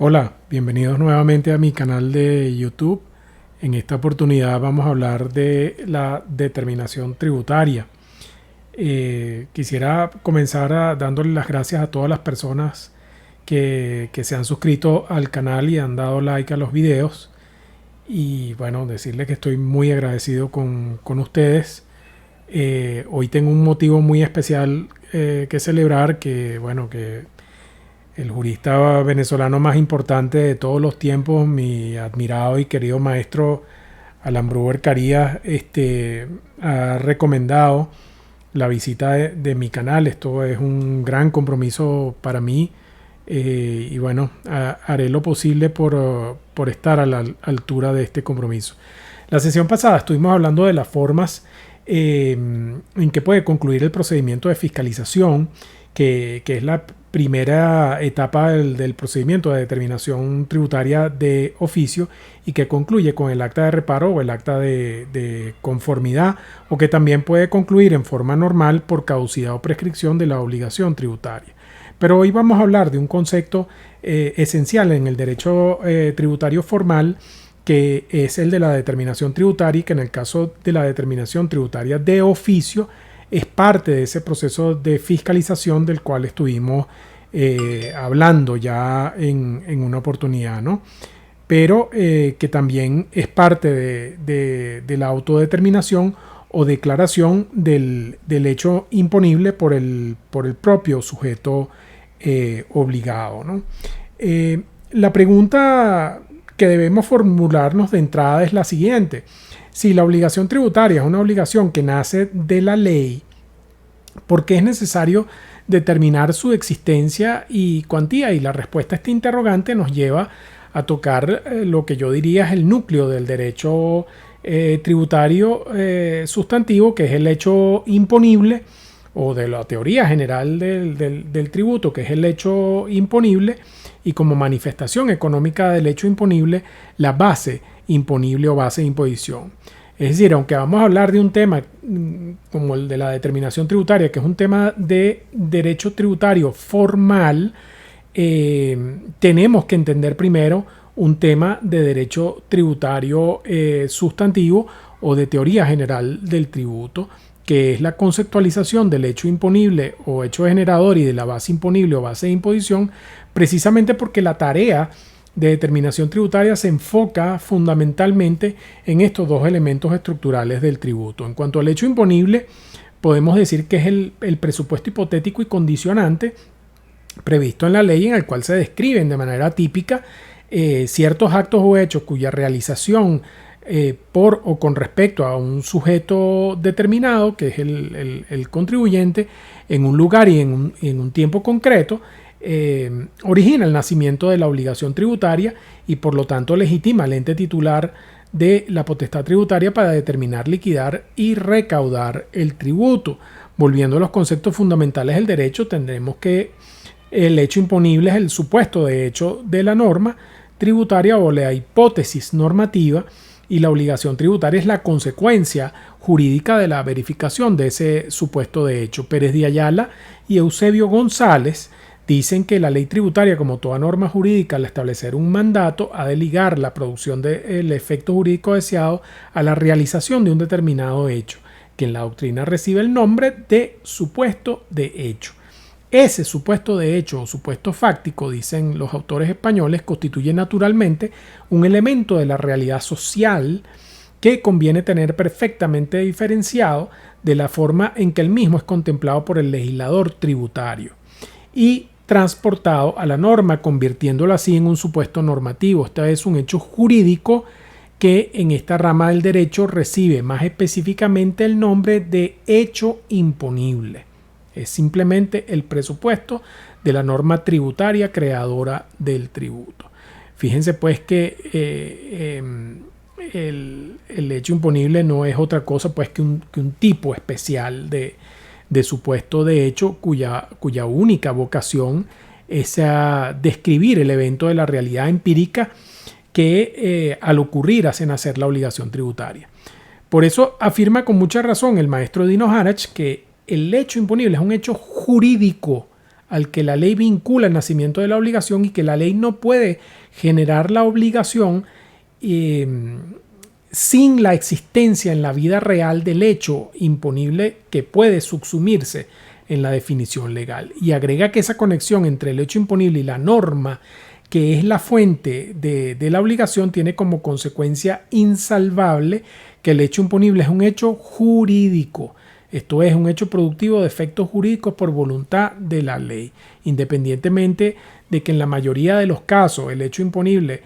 Hola, bienvenidos nuevamente a mi canal de YouTube. En esta oportunidad vamos a hablar de la determinación tributaria. Quisiera comenzar dándole las gracias a todas las personas que se han suscrito al canal y han dado like a los videos. Y bueno, decirles que estoy muy agradecido con ustedes. Hoy tengo un motivo muy especial que celebrar, que el jurista venezolano más importante de todos los tiempos, mi admirado y querido maestro Alan Bruber Carías, ha recomendado la visita de mi canal. Esto es un gran compromiso para mí, y bueno, haré lo posible por estar a la altura de este compromiso. La sesión pasada estuvimos hablando de las formas en que puede concluir el procedimiento de fiscalización, que es la primera etapa del procedimiento de determinación tributaria de oficio y que concluye con el acta de reparo o el acta de conformidad, o que también puede concluir en forma normal por caducidad o prescripción de la obligación tributaria. Pero hoy vamos a hablar de un concepto esencial en el derecho tributario formal, que es el de la determinación tributaria, y que en el caso de la determinación tributaria de oficio es parte de ese proceso de fiscalización del cual estuvimos hablando ya en una oportunidad, ¿no? Pero que también es parte de la autodeterminación o declaración del hecho imponible por el propio sujeto obligado, ¿no? La pregunta que debemos formularnos de entrada es la siguiente: si la obligación tributaria es una obligación que nace de la ley, ¿por qué es necesario determinar su existencia y cuantía? Y la respuesta a este interrogante nos lleva a tocar lo que yo diría es el núcleo del derecho tributario sustantivo, que es el hecho imponible, o de la teoría general del tributo, que es el hecho imponible, y como manifestación económica del hecho imponible, la base imponible o base de imposición. Es decir, aunque vamos a hablar de un tema como el de la determinación tributaria, que es un tema de derecho tributario formal, tenemos que entender primero un tema de derecho tributario sustantivo o de teoría general del tributo, que es la conceptualización del hecho imponible o hecho generador y de la base imponible o base de imposición, precisamente porque la tarea de determinación tributaria se enfoca fundamentalmente en estos dos elementos estructurales del tributo. En cuanto al hecho imponible, podemos decir que es el presupuesto hipotético y condicionante previsto en la ley, en el cual se describen de manera típica ciertos actos o hechos cuya realización por o con respecto a un sujeto determinado, que es el contribuyente, en un lugar y en un tiempo concreto, origina el nacimiento de la obligación tributaria y por lo tanto legitima al ente titular de la potestad tributaria para determinar, liquidar y recaudar el tributo. Volviendo a los conceptos fundamentales del derecho, tendremos que el hecho imponible es el supuesto de hecho de la norma tributaria o la hipótesis normativa, y la obligación tributaria es la consecuencia jurídica de la verificación de ese supuesto de hecho. Pérez de Ayala y Eusebio González dicen que la ley tributaria, como toda norma jurídica, al establecer un mandato, ha de ligar la producción del efecto jurídico deseado a la realización de un determinado hecho, que en la doctrina recibe el nombre de supuesto de hecho. Ese supuesto de hecho o supuesto fáctico, dicen los autores españoles, constituye naturalmente un elemento de la realidad social que conviene tener perfectamente diferenciado de la forma en que el mismo es contemplado por el legislador tributario y transportado a la norma, convirtiéndolo así en un supuesto normativo. Este es un hecho jurídico que en esta rama del derecho recibe más específicamente el nombre de hecho imponible. Es simplemente el presupuesto de la norma tributaria creadora del tributo. Fíjense pues que el hecho imponible no es otra cosa pues que un tipo especial de supuesto de hecho cuya única vocación es a describir el evento de la realidad empírica que al ocurrir hace nacer la obligación tributaria. Por eso afirma con mucha razón el maestro Dino Harach que el hecho imponible es un hecho jurídico al que la ley vincula el nacimiento de la obligación y que la ley no puede generar la obligación sin la existencia en la vida real del hecho imponible que puede subsumirse en la definición legal. Y agrega que esa conexión entre el hecho imponible y la norma, que es la fuente de la obligación, tiene como consecuencia insalvable que el hecho imponible es un hecho jurídico. Esto es un hecho productivo de efectos jurídicos por voluntad de la ley, independientemente de que en la mayoría de los casos el hecho imponible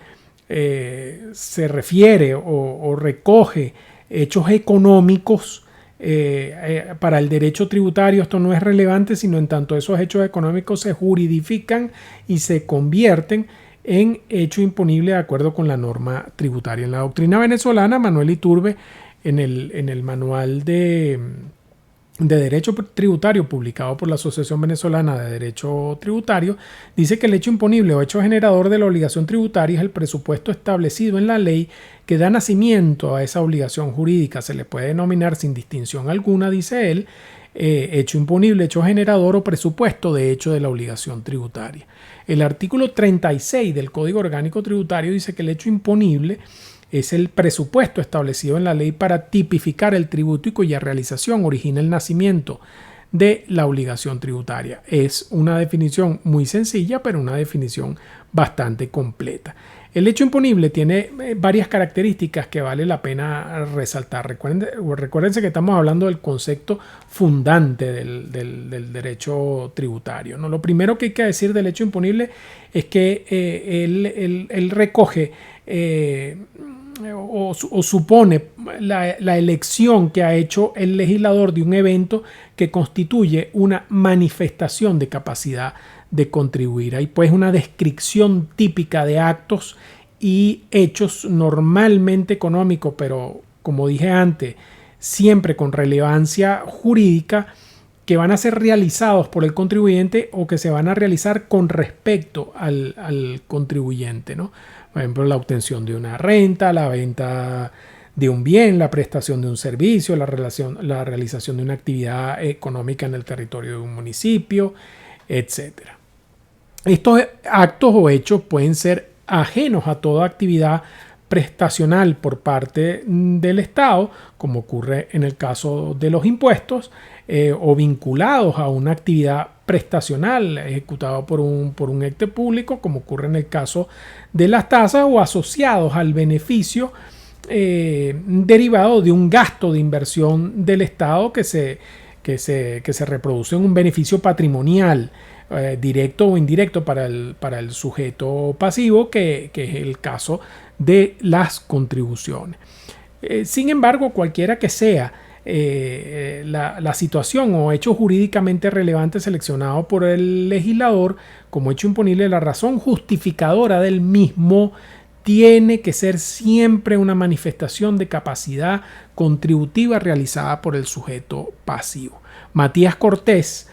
se refiere o recoge hechos económicos. Para el derecho tributario esto no es relevante, sino en tanto esos hechos económicos se juridifican y se convierten en hecho imponible de acuerdo con la norma tributaria. En la doctrina venezolana, Manuel Iturbe, en el manual de Derecho Tributario publicado por la Asociación Venezolana de Derecho Tributario, dice que el hecho imponible o hecho generador de la obligación tributaria es el presupuesto establecido en la ley que da nacimiento a esa obligación jurídica. Se le puede denominar sin distinción alguna, dice él, hecho imponible, hecho generador o presupuesto de hecho de la obligación tributaria. El artículo 36 del Código Orgánico Tributario dice que el hecho imponible es el presupuesto establecido en la ley para tipificar el tributo y cuya realización origina el nacimiento de la obligación tributaria. Es una definición muy sencilla, pero una definición bastante completa. El hecho imponible tiene varias características que vale la pena resaltar. Recuérdense que estamos hablando del concepto fundante del derecho tributario, ¿no? Lo primero que hay que decir del hecho imponible es que él recoge o supone la elección que ha hecho el legislador de un evento que constituye una manifestación de capacidad de contribuir. Hay pues una descripción típica de actos y hechos normalmente económicos, pero como dije antes, siempre con relevancia jurídica, que van a ser realizados por el contribuyente o que se van a realizar con respecto al contribuyente, ¿no? Por ejemplo, la obtención de una renta, la venta de un bien, la prestación de un servicio, la realización de una actividad económica en el territorio de un municipio, etc. Estos actos o hechos pueden ser ajenos a toda actividad prestacional por parte del Estado, como ocurre en el caso de los impuestos, o vinculados a una actividad prestacional ejecutada por un ente público, como ocurre en el caso de las tasas, o asociados al beneficio derivado de un gasto de inversión del Estado que se reproduce en un beneficio patrimonial directo o indirecto para el sujeto pasivo, que es el caso de las contribuciones. Sin embargo, cualquiera que sea la situación o hecho jurídicamente relevante seleccionado por el legislador como hecho imponible, la razón justificadora del mismo tiene que ser siempre una manifestación de capacidad contributiva realizada por el sujeto pasivo. Matías Cortés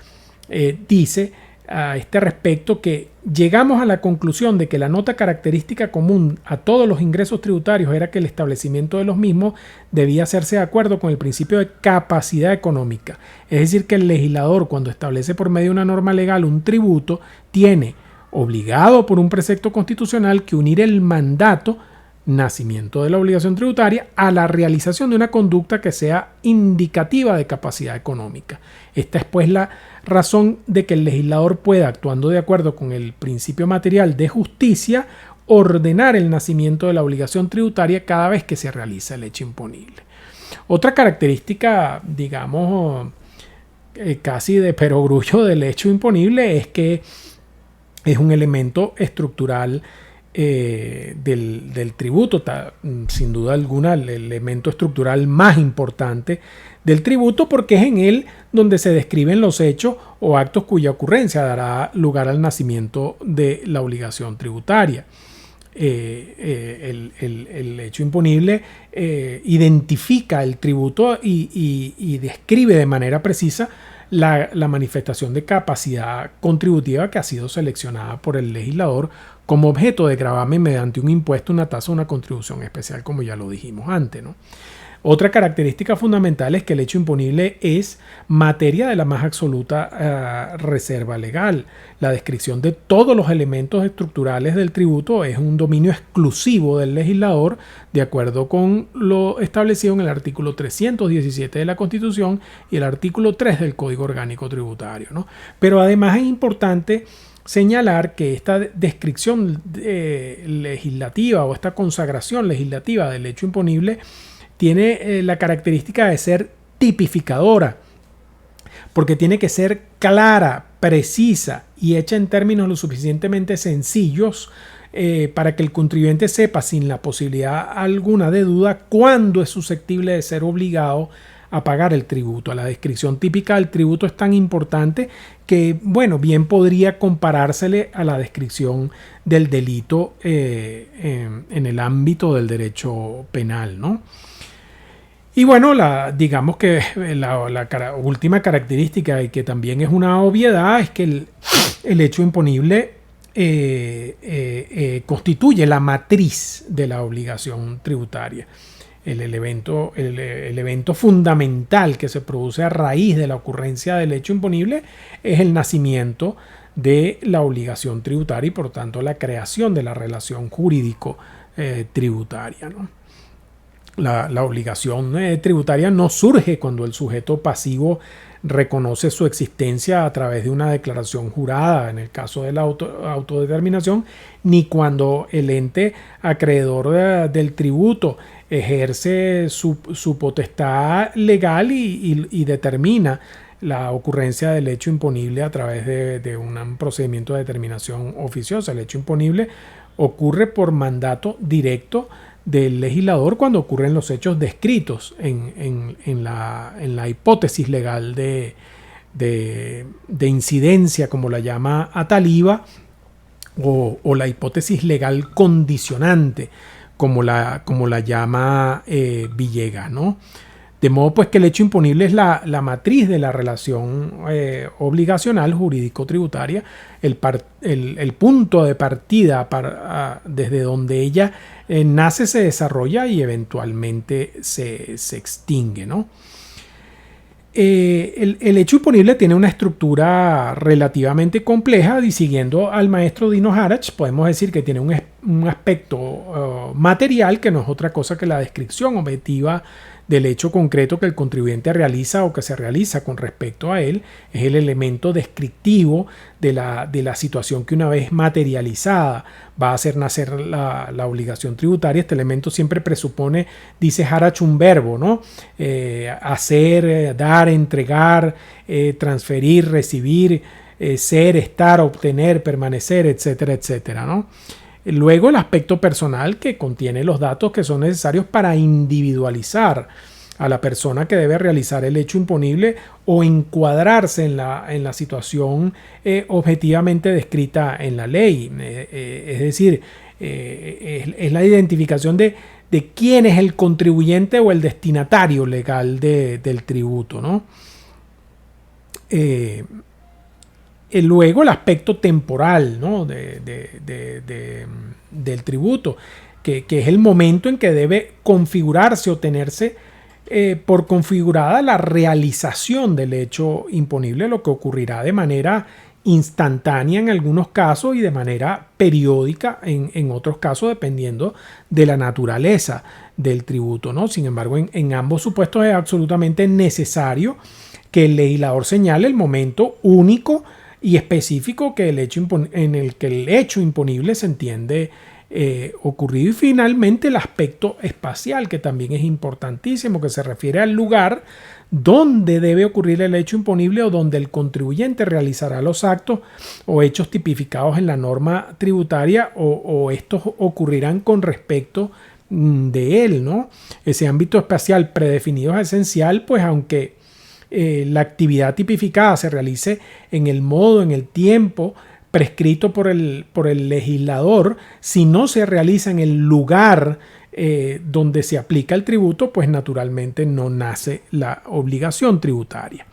dice a este respecto que llegamos a la conclusión de que la nota característica común a todos los ingresos tributarios era que el establecimiento de los mismos debía hacerse de acuerdo con el principio de capacidad económica. Es decir, que el legislador, cuando establece por medio de una norma legal un tributo, tiene obligado por un precepto constitucional que unir el mandato, nacimiento de la obligación tributaria, a la realización de una conducta que sea indicativa de capacidad económica. Esta es pues la razón de que el legislador pueda, actuando de acuerdo con el principio material de justicia, ordenar el nacimiento de la obligación tributaria cada vez que se realiza el hecho imponible. Otra característica, digamos, casi de perogrullo del hecho imponible es que es un elemento estructural del tributo, sin duda alguna el elemento estructural más importante del tributo, porque es en él donde se describen los hechos o actos cuya ocurrencia dará lugar al nacimiento de la obligación tributaria. El hecho imponible identifica el tributo y describe de manera precisa la manifestación de capacidad contributiva que ha sido seleccionada por el legislador como objeto de gravamen mediante un impuesto, una tasa o una contribución especial, como ya lo dijimos antes, ¿no? Otra característica fundamental es que el hecho imponible es materia de la más absoluta reserva legal. La descripción de todos los elementos estructurales del tributo es un dominio exclusivo del legislador, de acuerdo con lo establecido en el artículo 317 de la Constitución y el artículo 3 del Código Orgánico Tributario, ¿no? Pero además es importante señalar que esta descripción legislativa o esta consagración legislativa del hecho imponible tiene la característica de ser tipificadora, porque tiene que ser clara, precisa y hecha en términos lo suficientemente sencillos para que el contribuyente sepa sin la posibilidad alguna de duda cuándo es susceptible de ser obligado a pagar el tributo. La descripción típica del tributo es tan importante que, bueno, bien podría comparársele a la descripción del delito en el ámbito del derecho penal, ¿no? Y bueno, digamos que la última característica, y que también es una obviedad, es que el hecho imponible constituye la matriz de la obligación tributaria. El evento fundamental que se produce a raíz de la ocurrencia del hecho imponible es el nacimiento de la obligación tributaria y por tanto la creación de la relación jurídico tributaria, ¿no? La obligación tributaria no surge cuando el sujeto pasivo reconoce su existencia a través de una declaración jurada, en el caso de la autodeterminación, ni cuando el ente acreedor del tributo ejerce su potestad legal y determina la ocurrencia del hecho imponible a través de un procedimiento de determinación oficiosa. El hecho imponible ocurre por mandato directo del legislador cuando ocurren los hechos descritos en la hipótesis legal de incidencia, como la llama Ataliba, o la hipótesis legal condicionante, como la llama Villegas, ¿no? De modo pues que el hecho imponible es la matriz de la relación obligacional jurídico-tributaria, el punto de partida desde donde ella nace, se desarrolla y eventualmente se extingue, ¿no? El hecho imponible tiene una estructura relativamente compleja y, siguiendo al maestro Dino Harach, podemos decir que tiene un aspecto material, que no es otra cosa que la descripción objetiva del hecho concreto que el contribuyente realiza o que se realiza con respecto a él. Es el elemento descriptivo de la situación que, una vez materializada, va a hacer nacer la obligación tributaria. Este elemento siempre presupone, dice Harach, un verbo, ¿no? Hacer, dar, entregar, transferir, recibir, ser, estar, obtener, permanecer, etcétera, etcétera, ¿no? Luego, el aspecto personal, que contiene los datos que son necesarios para individualizar a la persona que debe realizar el hecho imponible o encuadrarse en la situación objetivamente descrita en la ley. Es decir, es la identificación de quién es el contribuyente o el destinatario legal del tributo, ¿no? Luego, el aspecto temporal, ¿no? del tributo, que es el momento en que debe configurarse o tenerse por configurada la realización del hecho imponible, lo que ocurrirá de manera instantánea en algunos casos y de manera periódica en otros casos, dependiendo de la naturaleza del tributo, ¿no? Sin embargo, en ambos supuestos es absolutamente necesario que el legislador señale el momento único y específico en el que el hecho imponible se entiende ocurrido. Y finalmente, el aspecto espacial, que también es importantísimo, que se refiere al lugar donde debe ocurrir el hecho imponible o donde el contribuyente realizará los actos o hechos tipificados en la norma tributaria, o estos ocurrirán con respecto de él, ¿no? Ese ámbito espacial predefinido es esencial, pues aunque la actividad tipificada se realice en el modo, en el tiempo prescrito por el legislador, si no se realiza en el lugar donde se aplica el tributo, pues naturalmente no nace la obligación tributaria.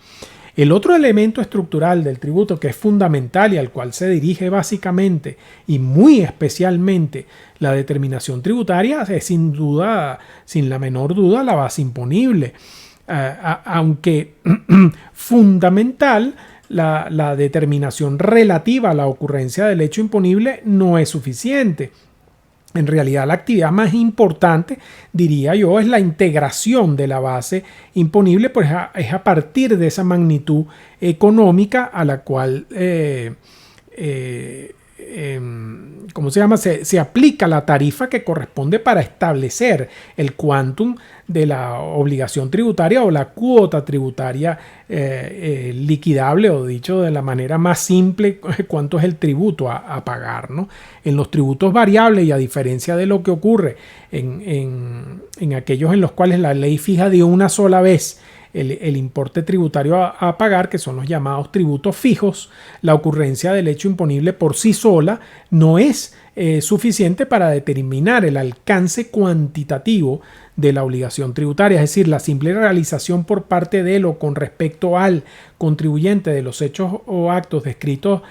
El otro elemento estructural del tributo que es fundamental y al cual se dirige básicamente y muy especialmente la determinación tributaria es sin duda, sin la menor duda, la base imponible. Aunque fundamental, la determinación relativa a la ocurrencia del hecho imponible no es suficiente. En realidad, la actividad más importante, diría yo, es la integración de la base imponible, pues es a partir de esa magnitud económica a la cual ¿cómo se llama? Se aplica la tarifa que corresponde para establecer el quantum de la obligación tributaria o la cuota tributaria liquidable, o dicho de la manera más simple, cuánto es el tributo a pagar, ¿no? En los tributos variables, y a diferencia de lo que ocurre en aquellos en los cuales la ley fija de una sola vez el importe tributario a pagar, que son los llamados tributos fijos, la ocurrencia del hecho imponible por sí sola no es suficiente para determinar el alcance cuantitativo de la obligación tributaria, es decir, la simple realización por parte de él o con respecto al contribuyente de los hechos o actos descritos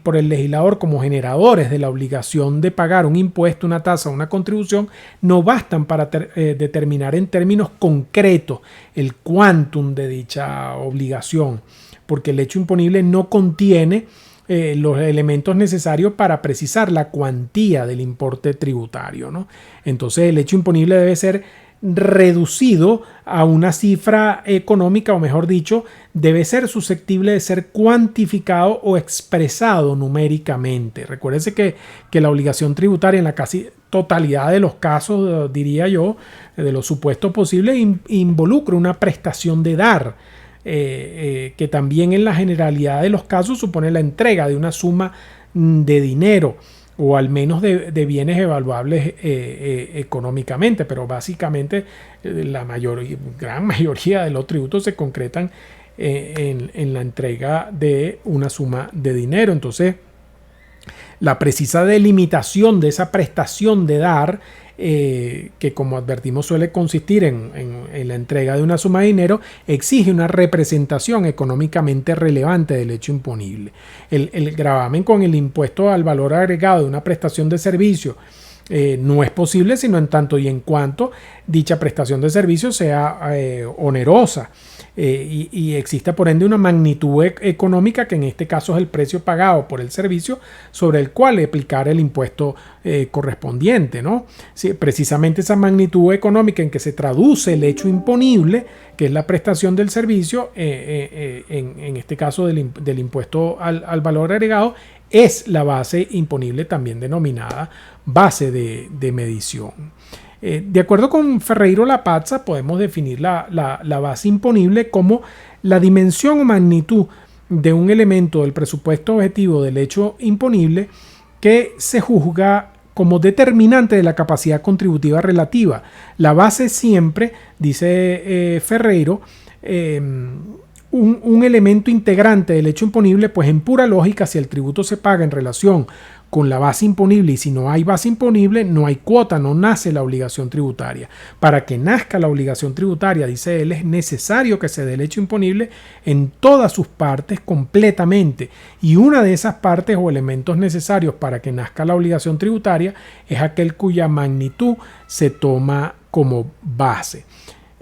por el legislador como generadores de la obligación de pagar un impuesto, una tasa o una contribución, no bastan para determinar en términos concretos el quantum de dicha obligación, porque el hecho imponible no contiene los elementos necesarios para precisar la cuantía del importe tributario, ¿no? Entonces el hecho imponible debe ser reducido a una cifra económica, o mejor dicho, debe ser susceptible de ser cuantificado o expresado numéricamente. Recuérdense que la obligación tributaria en la casi totalidad de los casos, diría yo, de los supuestos posibles, involucra una prestación de dar, que también en la generalidad de los casos supone la entrega de una suma de dinero o al menos de bienes evaluables económicamente, pero básicamente la gran mayoría de los tributos se concretan en la entrega de una suma de dinero. Entonces, la precisa delimitación de esa prestación de dar, que como advertimos suele consistir en la entrega de una suma de dinero, exige una representación económicamente relevante del hecho imponible. El gravamen con el impuesto al valor agregado de una prestación de servicio no es posible sino en tanto y en cuanto dicha prestación de servicio sea onerosa y existe por ende una magnitud económica, que en este caso es el precio pagado por el servicio sobre el cual aplicar el impuesto correspondiente, ¿no? Sí, precisamente esa magnitud económica en que se traduce el hecho imponible, que es la prestación del servicio, en este caso del impuesto al valor agregado, es la base imponible, también denominada base de medición. De acuerdo con Ferreiro Lapazza, podemos definir la base imponible como la dimensión o magnitud de un elemento del presupuesto objetivo del hecho imponible que se juzga como determinante de la capacidad contributiva relativa. La base siempre, dice Ferreiro, un elemento integrante del hecho imponible, pues en pura lógica, si el tributo se paga en relación con la base imponible, y si no hay base imponible, no hay cuota, no nace la obligación tributaria. Para que nazca la obligación tributaria, dice él, es necesario que se dé el hecho imponible en todas sus partes completamente, y una de esas partes o elementos necesarios para que nazca la obligación tributaria es aquel cuya magnitud se toma como base.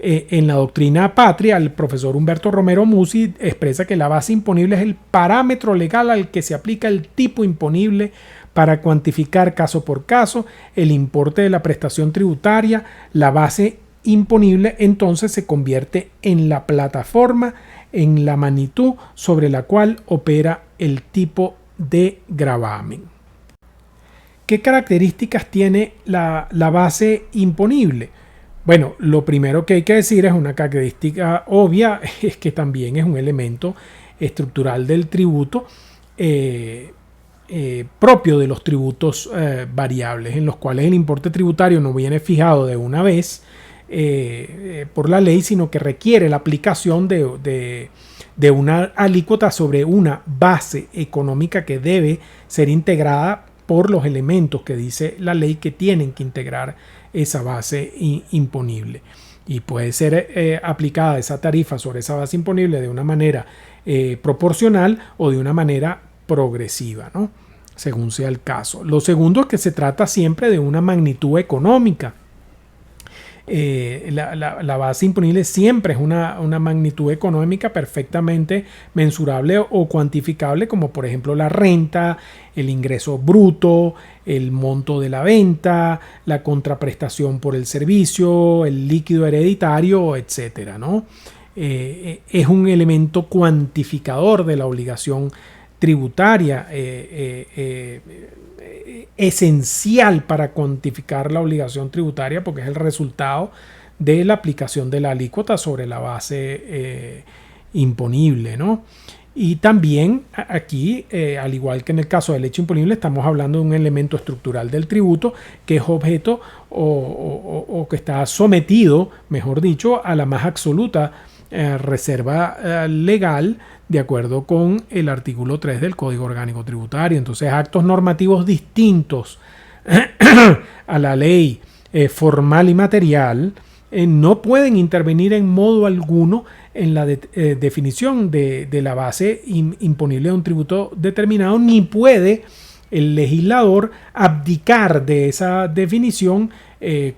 En la doctrina patria, el profesor Humberto Romero Musi expresa que la base imponible es el parámetro legal al que se aplica el tipo imponible para cuantificar caso por caso el importe de la prestación tributaria. La base imponible entonces se convierte en la plataforma, en la magnitud sobre la cual opera el tipo de gravamen. ¿Qué características tiene la base imponible? Bueno, lo primero que hay que decir es una característica obvia, es que también es un elemento estructural del tributo propio de los tributos variables, en los cuales el importe tributario no viene fijado de una vez por la ley, sino que requiere la aplicación de una alícuota sobre una base económica que debe ser integrada por los elementos que dice la ley que tienen que integrar esa base imponible. y puede ser aplicada esa tarifa sobre esa base imponible de una manera proporcional o de una manera progresiva, ¿no? Según sea el caso. Lo segundo es que se trata siempre de una magnitud económica. La base imponible siempre es una magnitud económica perfectamente mensurable o cuantificable, como por ejemplo la renta, el ingreso bruto, el monto de la venta, la contraprestación por el servicio, el líquido hereditario, etcétera, ¿no? Es un elemento cuantificador de la obligación tributaria, esencial para cuantificar la obligación tributaria, porque es el resultado de la aplicación de la alícuota sobre la base imponible, ¿no? Y también aquí, al igual que en el caso del hecho imponible, estamos hablando de un elemento estructural del tributo que es objeto o que está sometido, mejor dicho, a la más absoluta reserva legal, de acuerdo con el artículo 3 del Código Orgánico Tributario. Entonces, actos normativos distintos a la ley formal y material no pueden intervenir en modo alguno en la definición de la base imponible de un tributo determinado, ni puede el legislador abdicar de esa definición,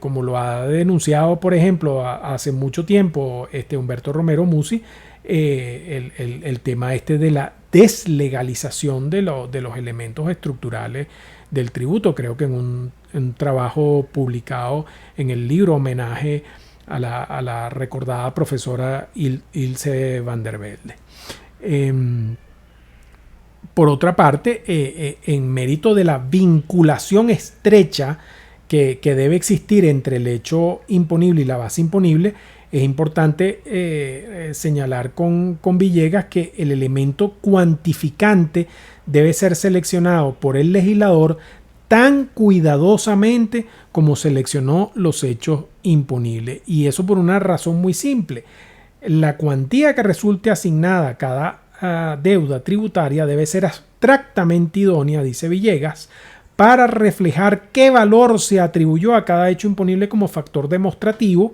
como lo ha denunciado, por ejemplo, hace mucho tiempo Humberto Romero Musi, el tema de la deslegalización de los elementos estructurales del tributo. Creo que en un trabajo publicado en el libro Homenaje a la recordada profesora Ilse van der Velde. Por otra parte, en mérito de la vinculación estrecha que debe existir entre el hecho imponible y la base imponible, es importante señalar con Villegas que el elemento cuantificante debe ser seleccionado por el legislador tan cuidadosamente como seleccionó los hechos imponibles. Y eso por una razón muy simple. La cuantía que resulte asignada a cada deuda tributaria debe ser abstractamente idónea, dice Villegas, para reflejar qué valor se atribuyó a cada hecho imponible como factor demostrativo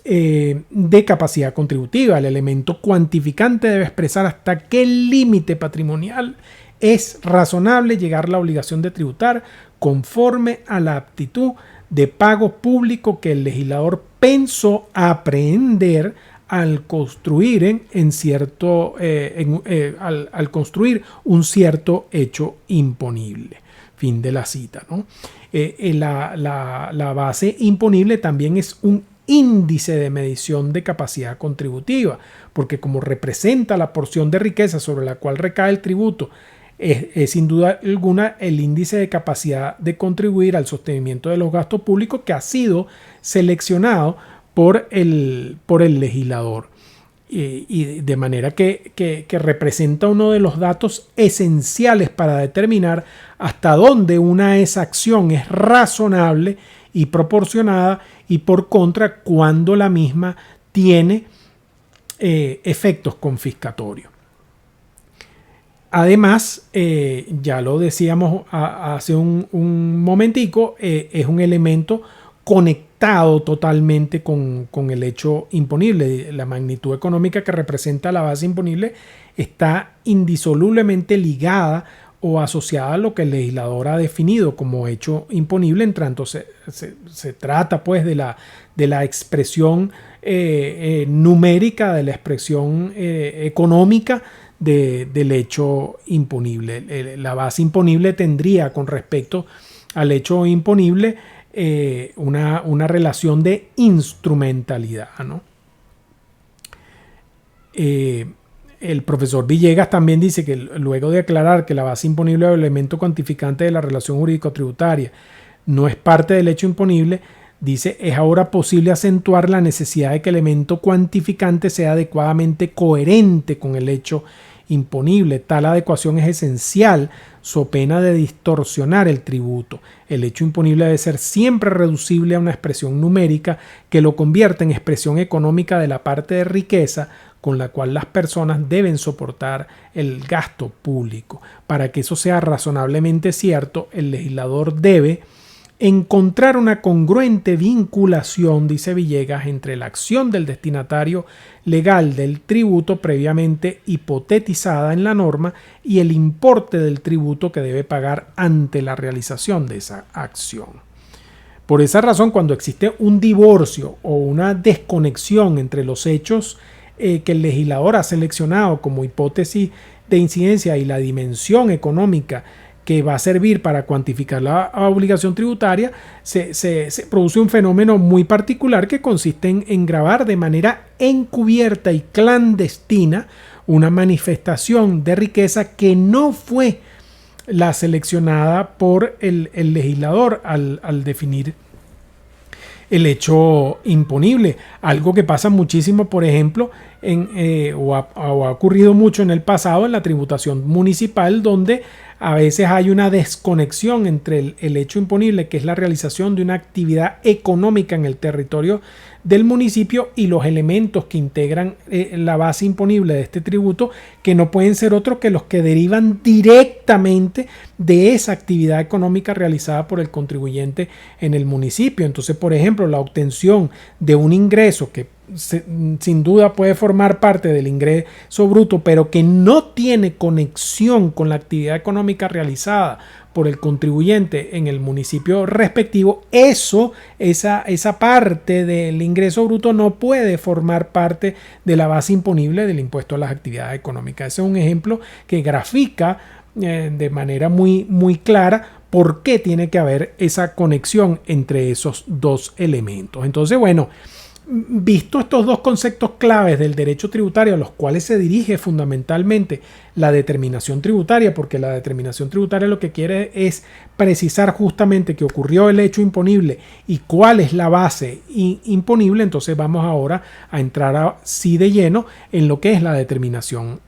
de capacidad contributiva. El elemento cuantificante debe expresar hasta qué límite patrimonial es razonable llegar la obligación de tributar conforme a la aptitud de pago público que el legislador pensó aprehender al construir al construir un cierto hecho imponible. Fin de la cita, ¿no? La base imponible también es un índice de medición de capacidad contributiva, porque como representa la porción de riqueza sobre la cual recae el tributo, es sin duda alguna el índice de capacidad de contribuir al sostenimiento de los gastos públicos que ha sido seleccionado por el legislador. Y de manera que representa uno de los datos esenciales para determinar hasta dónde una exacción es razonable y proporcionada, y por contra cuando la misma tiene efectos confiscatorios. Además, ya lo decíamos hace un momentico, es un elemento conectado totalmente con el hecho imponible. La magnitud económica que representa la base imponible está indisolublemente ligada o asociada a lo que el legislador ha definido como hecho imponible, en tanto se trata pues de la expresión numérica, de la expresión económica del hecho imponible. La base imponible tendría con respecto al hecho imponible una relación de instrumentalidad, ¿no? El profesor Villegas también dice que luego de aclarar que la base imponible o el elemento cuantificante de la relación jurídico-tributaria no es parte del hecho imponible, dice, es ahora posible acentuar la necesidad de que el elemento cuantificante sea adecuadamente coherente con el hecho imponible. Tal adecuación es esencial, so pena de distorsionar el tributo. El hecho imponible debe ser siempre reducible a una expresión numérica que lo convierta en expresión económica de la parte de riqueza con la cual las personas deben soportar el gasto público. Para que eso sea razonablemente cierto, el legislador debe encontrar una congruente vinculación, dice Villegas, entre la acción del destinatario legal del tributo previamente hipotetizada en la norma y el importe del tributo que debe pagar ante la realización de esa acción. Por esa razón, cuando existe un divorcio o una desconexión entre los hechos que el legislador ha seleccionado como hipótesis de incidencia y la dimensión económica que va a servir para cuantificar la obligación tributaria, se produce un fenómeno muy particular que consiste en gravar de manera encubierta y clandestina una manifestación de riqueza que no fue la seleccionada por el legislador al definir el hecho imponible. Algo que pasa muchísimo, por ejemplo, o ha ocurrido mucho en el pasado en la tributación municipal, donde a veces hay una desconexión entre el hecho imponible, que es la realización de una actividad económica en el territorio del municipio, y los elementos que integran la base imponible de este tributo, que no pueden ser otros que los que derivan directamente de esa actividad económica realizada por el contribuyente en el municipio. Entonces, por ejemplo, la obtención de un ingreso que sin duda puede formar parte del ingreso bruto, pero que no tiene conexión con la actividad económica realizada por el contribuyente en el municipio respectivo, esa parte del ingreso bruto no puede formar parte de la base imponible del impuesto a las actividades económicas. Ese es un ejemplo que grafica de manera muy, muy clara por qué tiene que haber esa conexión entre esos dos elementos. Entonces, bueno, visto estos dos conceptos claves del derecho tributario a los cuales se dirige fundamentalmente la determinación tributaria, porque la determinación tributaria lo que quiere es precisar justamente que ocurrió el hecho imponible y cuál es la base imponible, entonces vamos ahora a entrar así de lleno en lo que es la determinación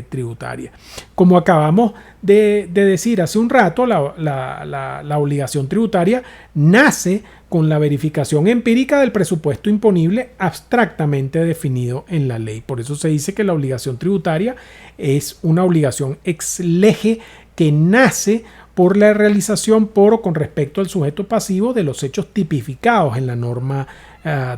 tributaria. Como acabamos de decir hace un rato, la obligación tributaria nace con la verificación empírica del presupuesto imponible abstractamente definido en la ley. Por eso se dice que la obligación tributaria es una obligación ex lege que nace por la realización por o con respecto al sujeto pasivo de los hechos tipificados en la norma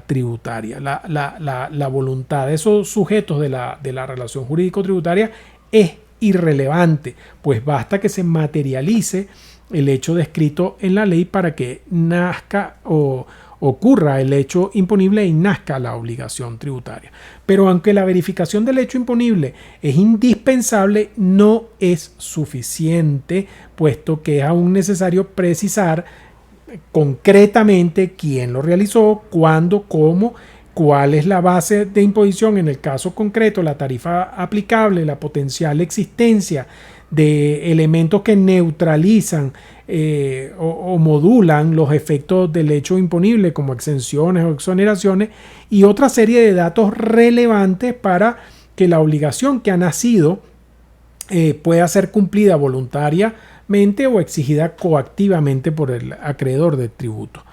tributaria. La voluntad de esos sujetos de la relación jurídico-tributaria es irrelevante, pues basta que se materialice el hecho descrito en la ley para que nazca o ocurra el hecho imponible y nazca la obligación tributaria. Pero aunque la verificación del hecho imponible es indispensable, no es suficiente, puesto que es aún necesario precisar concretamente quién lo realizó, cuándo, cómo, cuál es la base de imposición en el caso concreto, la tarifa aplicable, la potencial existencia de elementos que neutralizan o modulan los efectos del hecho imponible, como exenciones o exoneraciones, y otra serie de datos relevantes para que la obligación que ha nacido pueda ser cumplida voluntariamente o exigida coactivamente por el acreedor del tributo.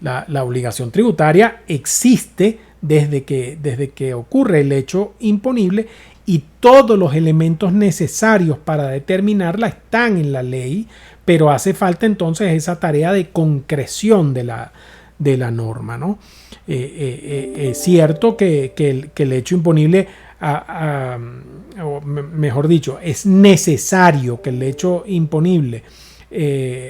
La obligación tributaria existe desde que ocurre el hecho imponible, y todos los elementos necesarios para determinarla están en la ley, pero hace falta entonces esa tarea de concreción de la norma, ¿no? Es cierto que el hecho imponible, o mejor dicho, es necesario que el hecho imponible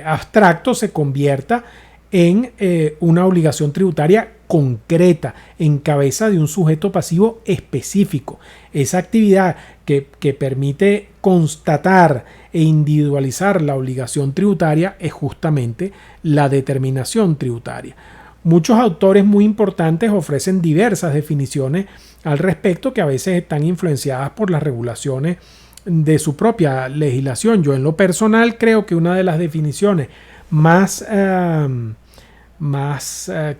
abstracto se convierta en una obligación tributaria concreta, en cabeza de un sujeto pasivo específico. Esa actividad que permite constatar e individualizar la obligación tributaria es justamente la determinación tributaria. Muchos autores muy importantes ofrecen diversas definiciones al respecto, que a veces están influenciadas por las regulaciones de su propia legislación. Yo en lo personal creo que una de las definiciones más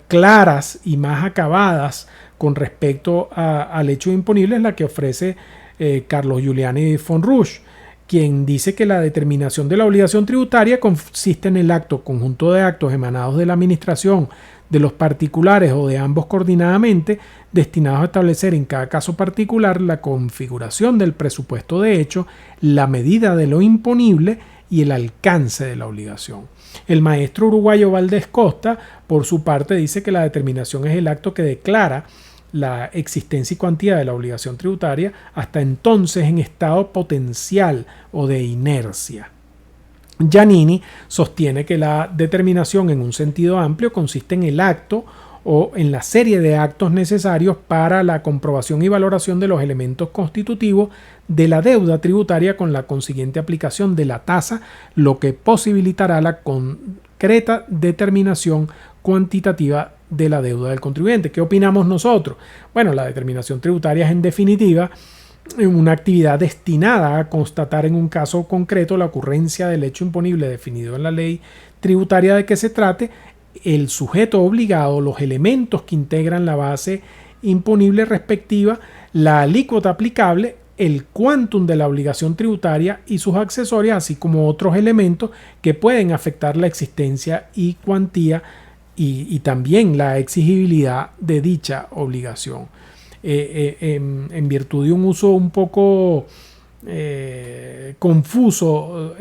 claras y más acabadas con respecto al hecho imponible es la que ofrece Carlos Giuliani Fonrush, quien dice que la determinación de la obligación tributaria consiste en el acto conjunto de actos emanados de la administración, de los particulares o de ambos coordinadamente, destinados a establecer en cada caso particular la configuración del presupuesto de hecho, la medida de lo imponible y el alcance de la obligación. El maestro uruguayo Valdés Costa, por su parte, dice que la determinación es el acto que declara la existencia y cuantía de la obligación tributaria hasta entonces en estado potencial o de inercia. Giannini sostiene que la determinación en un sentido amplio consiste en el acto o en la serie de actos necesarios para la comprobación y valoración de los elementos constitutivos de la deuda tributaria con la consiguiente aplicación de la tasa, lo que posibilitará la concreta determinación cuantitativa de la deuda del contribuyente. ¿Qué opinamos nosotros? Bueno, la determinación tributaria es en definitiva una actividad destinada a constatar en un caso concreto la ocurrencia del hecho imponible definido en la ley tributaria de que se trate, el sujeto obligado, los elementos que integran la base imponible respectiva, la alícuota aplicable, el quantum de la obligación tributaria y sus accesorios, así como otros elementos que pueden afectar la existencia y cuantía y también la exigibilidad de dicha obligación. En virtud de un uso un poco confuso,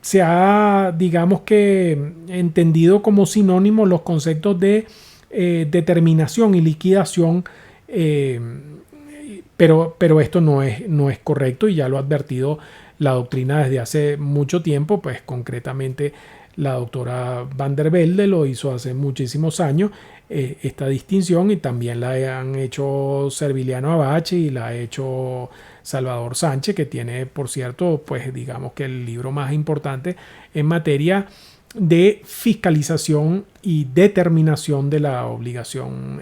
se ha, digamos que, entendido como sinónimo los conceptos de determinación y liquidación, pero esto no es correcto y ya lo ha advertido la doctrina desde hace mucho tiempo, pues concretamente la doctora Van der Velde lo hizo hace muchísimos años, esta distinción, y también la han hecho Serviliano Abache y la ha hecho Salvador Sánchez, que tiene, por cierto, pues digamos que el libro más importante en materia de fiscalización y determinación de la obligación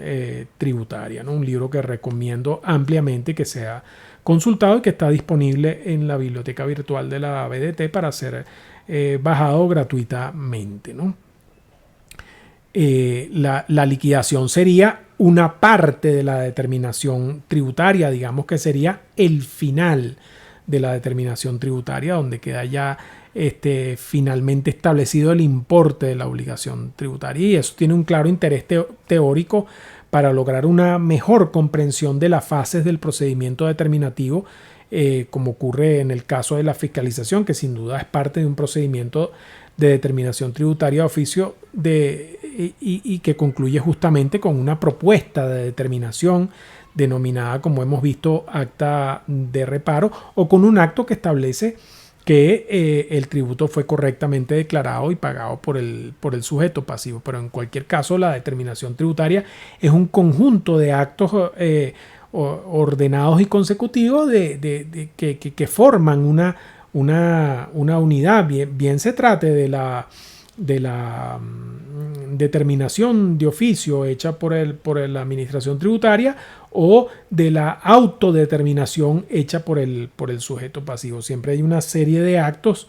tributaria, ¿no? Un libro que recomiendo ampliamente que sea consultado y que está disponible en la biblioteca virtual de la BDT para ser bajado gratuitamente, ¿no? La liquidación sería una parte de la determinación tributaria, digamos que sería el final de la determinación tributaria, donde queda ya finalmente establecido el importe de la obligación tributaria, y eso tiene un claro interés teórico para lograr una mejor comprensión de las fases del procedimiento determinativo, como ocurre en el caso de la fiscalización, que sin duda es parte de un procedimiento de determinación tributaria de oficio y que concluye justamente con una propuesta de determinación denominada, como hemos visto, acta de reparo, o con un acto que establece que el tributo fue correctamente declarado y pagado por el sujeto pasivo. Pero en cualquier caso, la determinación tributaria es un conjunto de actos ordenados y consecutivos que forman una unidad, bien se trate de la determinación de oficio hecha por la administración tributaria o de la autodeterminación hecha por el sujeto pasivo. Siempre hay una serie de actos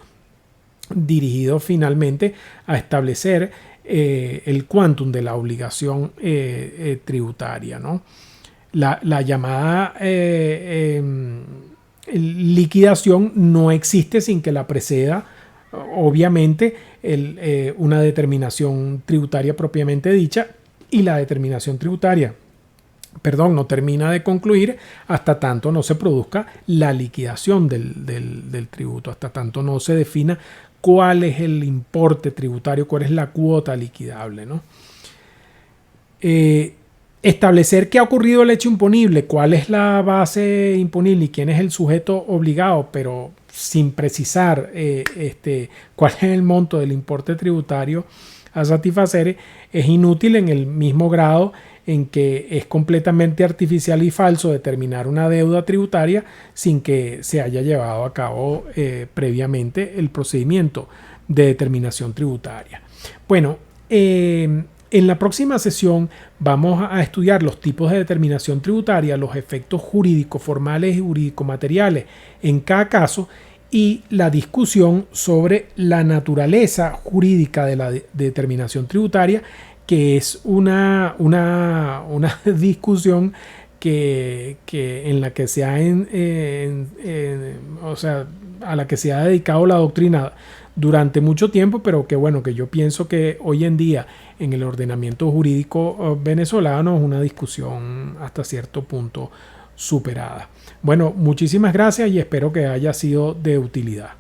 dirigidos finalmente a establecer el quantum de la obligación tributaria, ¿no? La llamada liquidación no existe sin que la preceda, obviamente, una determinación tributaria propiamente dicha, y la determinación tributaria, no termina de concluir hasta tanto no se produzca la liquidación del tributo, hasta tanto no se defina cuál es el importe tributario, cuál es la cuota liquidable, ¿no? Establecer qué ha ocurrido el hecho imponible, cuál es la base imponible y quién es el sujeto obligado, pero sin precisar cuál es el monto del importe tributario a satisfacer, es inútil en el mismo grado en que es completamente artificial y falso determinar una deuda tributaria sin que se haya llevado a cabo previamente el procedimiento de determinación tributaria. Bueno, en la próxima sesión vamos a estudiar los tipos de determinación tributaria, los efectos jurídicos formales y jurídico materiales en cada caso, y la discusión sobre la naturaleza jurídica de la determinación tributaria, que es una discusión en la que se ha a la que se ha dedicado la doctrina durante mucho tiempo, pero que yo pienso que hoy en día en el ordenamiento jurídico venezolano es una discusión hasta cierto punto superada. Bueno, muchísimas gracias y espero que haya sido de utilidad.